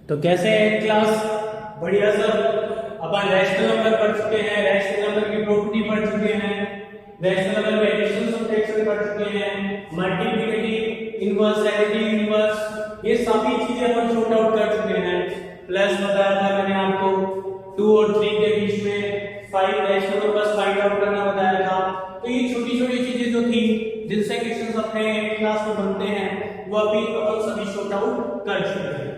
तो कैसे है क्लास? बढ़िया सब। अपन रैशनल नंबर पढ़ चुके हैं, रैशनल नंबर की प्रॉपर्टी पढ़ चुके हैं, रैशनल नंबर में एडिशन सब्ट्रैक्शन पढ़ चुके हैं, मल्टीप्लिकेटिव इनवर्स, एडिटिव इनवर्स, ये सभी चीजें अपन शॉर्ट आउट कर चुके हैं। प्लस बताया था मैंने आपको 2 और 3 के बीच में 5 रैशनल नंबर्स फाइंड आउट करना बताया था। तो ये छोटी छोटी चीजें जो थी जिनसे क्वेश्चंस अपने क्लास में बनते हैं वो अभी अपन सभी शॉर्ट आउट कर चुके हैं।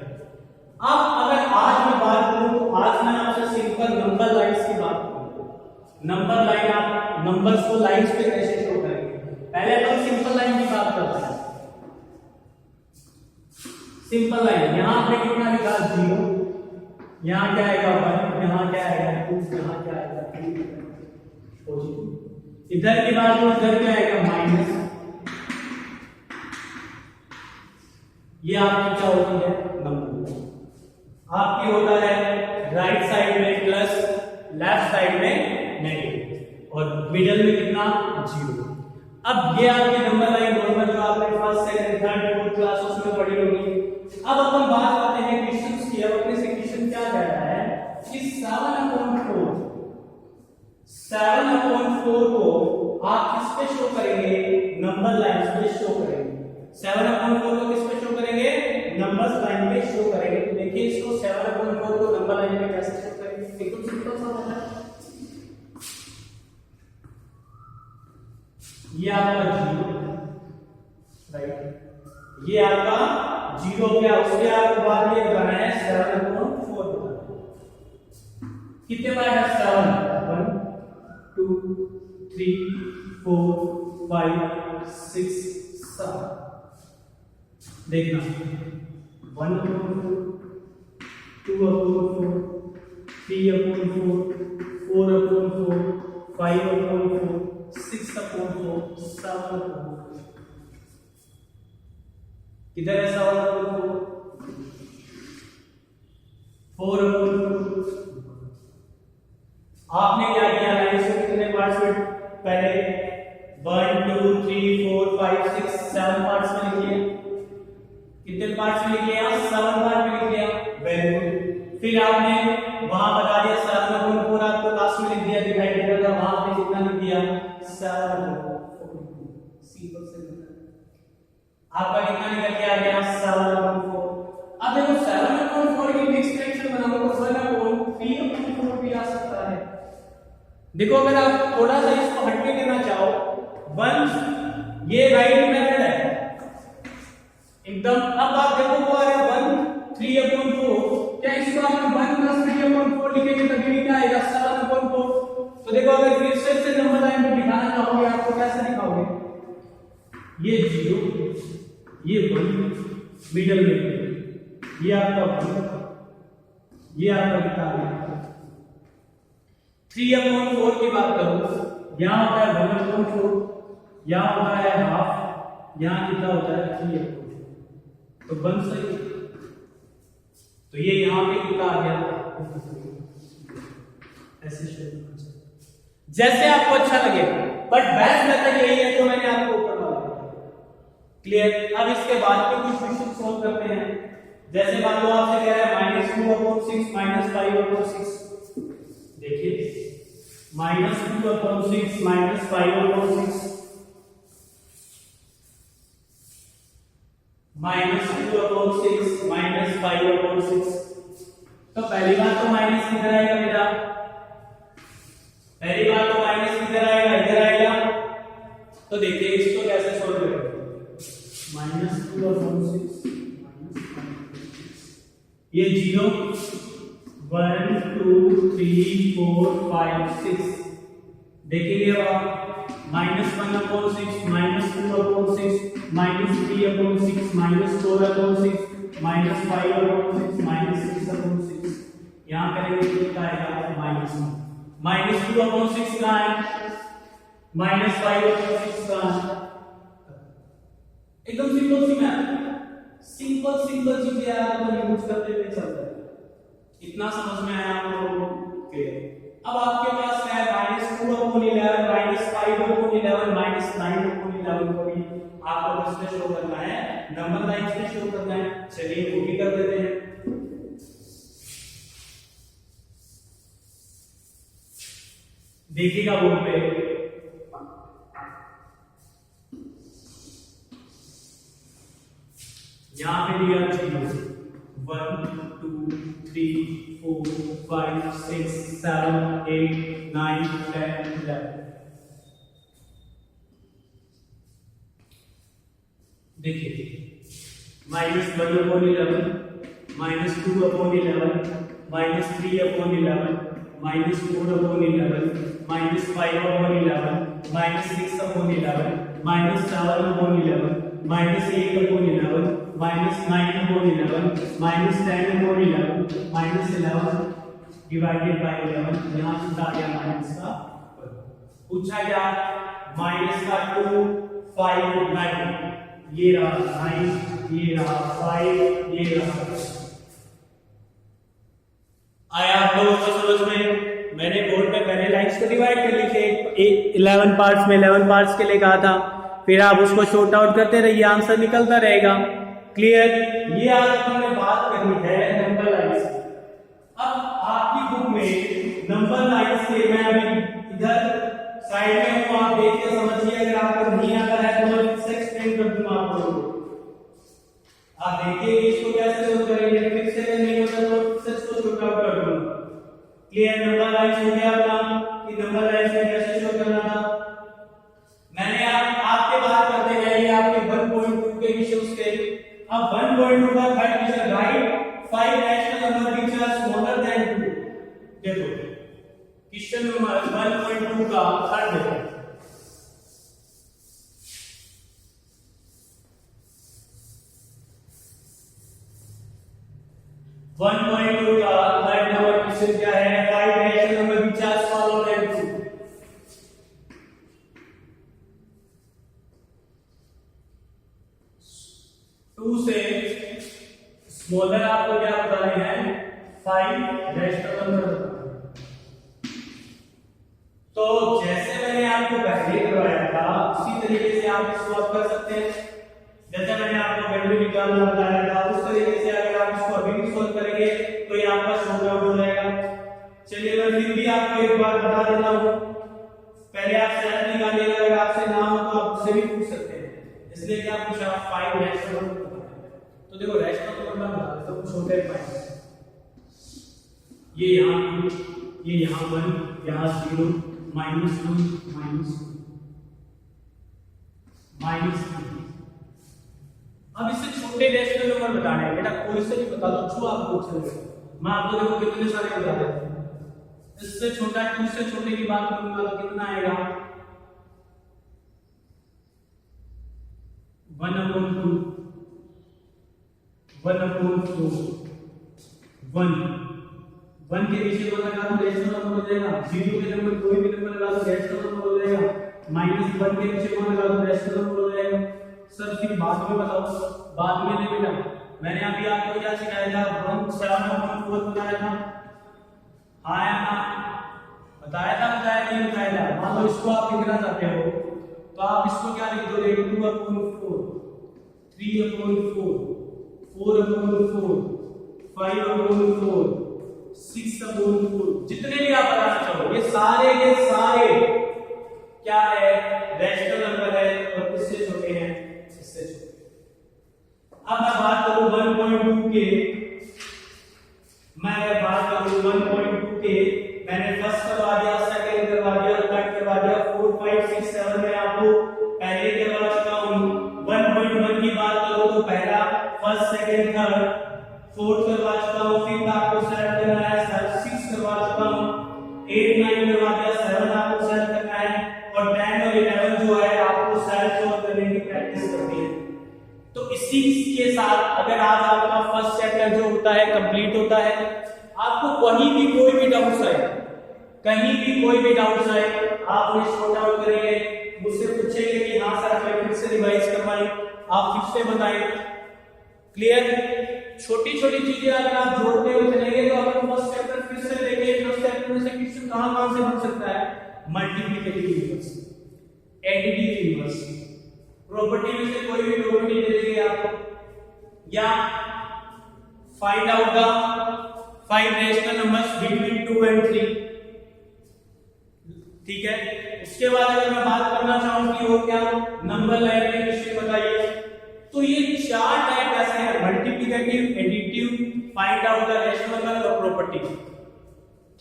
अब अगर आज मैं बात करूं तो आज मैं आपसे सिंपल नंबर लाइंस की बात करूंगा। नंबर लाइन, आप नंबर्स को लाइंस पे कैसे शो करेंगे? पहले अपन सिंपल लाइन की बात करते हैं। सिंपल लाइन, यहां पे कितना लिखा 0, यहां क्या आएगा 1, यहां क्या आएगा 2, यहां क्या आएगा 3, इधर की बात करो इधर क्या आएगा माइनस। ये आपकी क्या होती है नंबर, आपकी होता है राइट साइड में प्लस, लेफ्ट साइड में नेगेटिव और मिडिल में कितना 0। अब ये आपकी नंबर लाइन नॉर्मल जो आपने first second third fourth classes में पढ़ी होगी। अब अपन बात करते हैं क्वेश्चंस की। अब अपने से क्वेश्चन क्या कहता है कि 7/4 को आप किस पे शो करेंगे? नंबर लाइन पे शो करेंगे। 7/4 को किस पे शो करेंगे? नंबर्स लाइन पे शो करेंगे। तो देखिए इसको 7/4 को नंबर लाइन पे कैसे शो करेंगे? एकदम सिंपल सा होता है। ये आपका 0, राइट, ये आपका 0 हो गया। उसके आपको बाद ये बताना है 7/4 कितने बार है? 7, 1 2 3 4 5 6 7। देखना 1/4 2/4 3/4 4/4 5/4 6/4 7/4। किधर है 7/4? 4/4। आपने क्या किया है? इसको कितने पार्ट्स में? पहले 1 2 3 4 5 6 7 पार्ट्स में लिख लिया। कितने पार्ट्स में लिख लिया? 7 पार्ट में लिख लिया। Very good. फिर आपने वहां बता दिया 7/4 आपको क्लास में लिख दिया, डिवाइड कर दिया, वहां पे कितना लिख दिया 7/4। सिंपल से आपका कितना निकल के आ गया 7/4। अब देखो 7/4 की नेक्स्ट फ्रैक्शन बनाओ तो 1/3/4 भी आ सकता है। देखो अगर आप थोड़ा सा इसको हटके देना चाहो, 1 ये राइट मेथड है एकदम। अब आप देखो वो आ रहा है 1/3/4, क्या इसको आप 1 + 3/4 लिखेंगे तभी क्या आएगा 7/4। तो देखो अगर फिर से नंबर लाइन पे दिखाना चाहोगे आपको कैसे दिखाओगे? ये 0, ये 1 मिडिल में, ये आपका 1, ये आपका कितना है 3/4 की बात करो, यहां होता है 1/4, यहां होता है हाफ, यहां कितना होता है 3/4। तो 1 सही। तो ये यहां पे कितना आ गया ऐसे शो करना चाहिए जैसे आपको अच्छा लगे, बट बेस्ट मेथड यही है जो मैंने आपको ऊपर बताया। क्लियर? अब इसके बाद के कुछ क्वेश्चन सॉल्व करते हैं। जैसे मान लो आपसे कह रहा है -2/6 -5/6। देखिए -2/6 -5/6 -2/6 -5/6। तो पहली बात तो माइनस किधर आएगा बेटा? पहली बात तो माइनस किधर आएगा? इधर आएगा। तो देखिए इसको कैसे सोल्व करेंगे? -2/6 ये 0 1 2 3 4 5 6 देखेंगे। अब आप -1/6 -2/6 -3/6 -4/6 -5/6 -6/6 यहां करेंगे तो कितना आएगा -2/6 कहां है? -5/6 कहां है? एकदम सिंपल सी मैथ, सिंपल चीजें आपको यूज करते हुए चलता है। इतना समझ में आया आप लोगों को? क्लियर? अब आपके पास है -2/11 -5/11 -9/11 को भी आपको किसमें शो करना है? नंबर लाइन पे शो करना है। चलिए वो भी कर देते हैं। देखिएगा बोर्ड पे, यहां पे दिया 0 1 2 3 4 5 6 7 8 9 10 11। देखिए -1/11, -2/11, -3/11, -4/11, -5/11, -6/11, -7/11, -8/11, -9/11, -10/11, -11 डिवाइडेड बाय 11। यहां से आ गया माइनस का पूछा क्या, माइनस का 2 5 9, ये रहा 9, ये रहा 5, ये रहा। आया आप लोगों को समझ में? मैंने बोर्ड पे पहले लाइंस को डिवाइड कर ली थी 11 पार्ट्स में, 11 पार्ट्स के लिए कहा था, फिर आप उसको शॉर्ट आउट करते रहिए, आंसर निकलता रहेगा। क्लियर? ये आज हमने बात करनी है नंबर लाइंस। अब आपकी बुक में नंबर लाइंस के मैं अभी इधर साइड में हूं, आप देख के समझिए, अगर आपको नहीं आता है तो मैं फिर से एक्सप्लेन कर दूंगा आप लोगों को। आप देखिए इसको कैसे सोल्व करेंगे, फिर से नहीं होता तो फिर से इसको शॉर्ट आउट कर दूंगा। क्लियर? नंबर लाइंस हो गया अपना कि नंबर लाइंस में कैसे शो करना था। मैंने आपके बात करते जाइए आपके 1.2 के इश्यूज के। अब 1.2 का third question, right 5 rational number which are smaller than 2। देखो क्वेश्चन नंबर 1.2 का थर्ड देखो, का थर्ड नंबर क्वेश्चन क्या है, 5 rational number which are smaller than 2। 2 से स्मॉलर आपको क्या बताने हैं, 5 रैशनल नंबर। तो जैसे मैंने आपको पहले करवाया था उसी तरीके से आप इसको आप कर सकते हैं। जैसे मैंने आपको वैल्यू निकालना बताया था उस तरीके से अगर आप इसको अभी भी सोल्व करेंगे तो ये आपका शॉर्ट आउट हो जाएगा। चलिए मैं फिर भी आपको एक बार बता देता हूं, पहले आप सेट निकालिएगा, अगर आपसे ना हो तो आप उससे भी पूछ सकते हैं। इसलिए क्या पूछा, 5 रैशनल नंबर। तो देखो रैशनल नंबर बता देता हूं, छोटे 5, ये यहां 2, ये यहां 1, यहां 0, -2, -3। अब इससे छोटे रैशनल नंबर बताने हैं बेटा, कोई से भी बता दो जो आपको अच्छा लगे। मैं आपको देखो कितने सारे बता देता हूं। इससे छोटा 2 से छोटे की बात करूंगा तो कितना आएगा, 1/2, 1/4, 1 के पीछे को लगा तो रैशनल नंबर हो जाएगा, 0 के नंबर कोई भी नंबर लगा तो रैशनल नंबर हो जाएगा, -1 के पीछे को लगा तो रैशनल नंबर हो जाएगा। सर फिर बाद में बताओ, बाद में नहीं बेटा, मैंने अभी आपको क्या सिखाया था, 1 7 और 4 बताया था। हाँ या ना, बताया था नहीं बताया था। मान लो इसको आप लिखना चाहते हो तो आप इसको क्या लिख दोगे, 2/4, 3/4, 4/4, 5/4, 6/4, जितने भी आप बताना चाहो, ये सारे क्या है, रैशनल नंबर है और किससे छोटे हैं, इससे छोटे। अब मैं बात करूं 1.2 के, मैं अगर बात करूं 1.2 के, मैंने फर्स्ट करवा दिया, सेकंड करवा दिया, थर्ड करवा दिया, 4 5 6 7 में आपको पहले करवा चुका हूं। 1.1 की बात करूं तो पहला, फर्स्ट, सेकंड, थर्ड, फोर्थ करवा चुका हूं, फिफ्थ आपको सेट करना है, 6 करवा चुका हूं, 8 9 करवा दिया, 7 आपको सेट करना है, और 10 और 11 जो है आपको सेट सॉल्व करने की प्रैक्टिस करनी है। तो इसी के साथ अगर आज आपका फर्स्ट चैप्टर जो होता है कंप्लीट होता है, आपको कहीं भी कोई भी डाउट्स आए, कहीं भी कोई भी डाउट्स आए, आप उन्हें सॉर्ट आउट करेंगे, मुझसे पूछेंगे कि हाँ सर हमें फिर से रिवाइज करवाएं, आप फिर से बताएं। क्लियर? छोटी छोटी चीजें अगर आप जोड़ते हुए चलेंगे तो आपको फर्स्ट चैप्टर फिर से देखेंगे, फर्स्ट चैप्टर से क्वेश्चन कहां से बन सकता है, multiplicative inverse, additive inverse, property में से कोई भी प्रॉपर्टी दे देंगे आपको, या find out the 5 rational numbers between 2 and 3, ठीक है। उसके बाद अगर मैं बात करना चाहूं कि वो क्या नंबर लाइन में क्वेश्चन बताइए, तो ये चार टाइप ऐसे हैं, multiplicative, additive, find out the rational number और प्रॉपर्टी।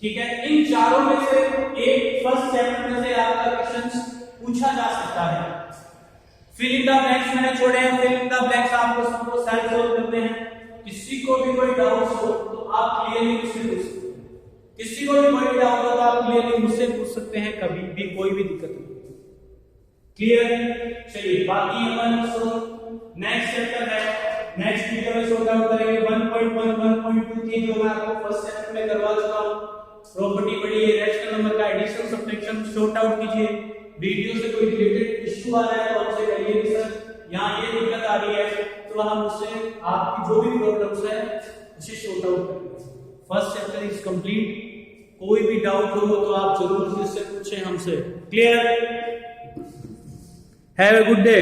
ठीक है, इन चारों में से एक फर्स्ट चैप्टर में से आपका क्वेश्चन पूछा जा सकता है। फिल इन द ब्लैंक्स मैंने छोड़े हैं, फिल इन द ब्लैंक्स आपको सबको सेल्फ सोल्व करते हैं। किसी को भी कोई डाउट हो तो आप क्लियरली मुझसे पूछ सकते हैं, किसी को भी कोई डाउट हो तो आप क्लियरली मुझसे पूछ सकते हैं, कभी भी कोई भी दिक्कत नहीं। क्लियर? चलिए बाकी अपन नेक्स्ट चैप्टर है, नेक्स्ट वीडियो में सॉर्ट आउट करेंगे 1.1 1.2 जो मैं आपको फर्स्ट चैप्टर में करवा चुका हूं। प्रॉपर्टी पढ़िए, रैशनल नंबर का एडिशन सब्ट्रैक्शन सॉर्ट आउट कीजिए। वीडियो से कोई रिलेटेड इश्यू आ रहा है तो हमसे कहिए कि सर यहाँ ये दिक्कत आ रही है, तो हम उससे आपकी जो भी प्रॉब्लम्स है उसे सॉर्ट आउट करेंगे। First chapter is complete. कोई भी डाउट हो तो आप जरूर मुझसे पूछें हमसे। Clear? Have a good day.